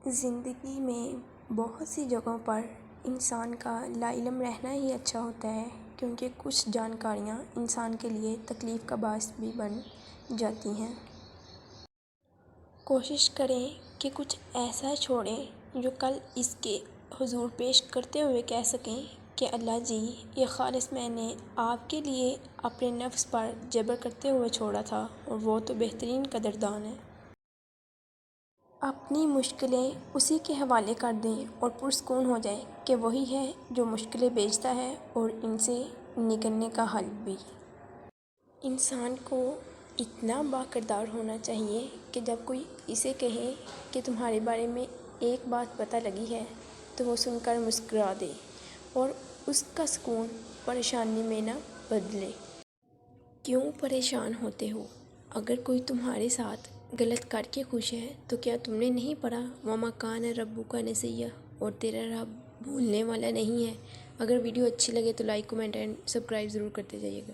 زندگی میں بہت سی جگہوں پر انسان کا لا علم رہنا ہی اچھا ہوتا ہے، کیونکہ کچھ جانکاریاں انسان کے لیے تکلیف کا باعث بھی بن جاتی ہیں۔ کوشش کریں کہ کچھ ایسا چھوڑیں جو کل اس کے حضور پیش کرتے ہوئے کہہ سکیں کہ اللہ جی، یہ خالص میں نے آپ کے لیے اپنے نفس پر جبر کرتے ہوئے چھوڑا تھا، اور وہ تو بہترین قدردان ہے۔ اپنی مشکلیں اسی کے حوالے کر دیں اور پرسکون ہو جائیں کہ وہی ہے جو مشکلیں بیچتا ہے اور ان سے نکلنے کا حل بھی۔ انسان کو اتنا باکردار ہونا چاہیے کہ جب کوئی اسے کہے کہ تمہارے بارے میں ایک بات پتہ لگی ہے تو وہ سن کر مسکرا دے اور اس کا سکون پریشانی میں نہ بدلے۔ کیوں پریشان ہوتے ہو؟ اگر کوئی تمہارے ساتھ غلط کر کے خوش ہے تو کیا تم نے نہیں پڑھا وَمَا كَانَ رَبُّكَ نَسِيًّا، اور تیرا رب بھولنے والا نہیں ہے۔ اگر ویڈیو اچھی لگے تو لائک، کمنٹ اینڈ سبسکرائب ضرور کرتے جائیے گا۔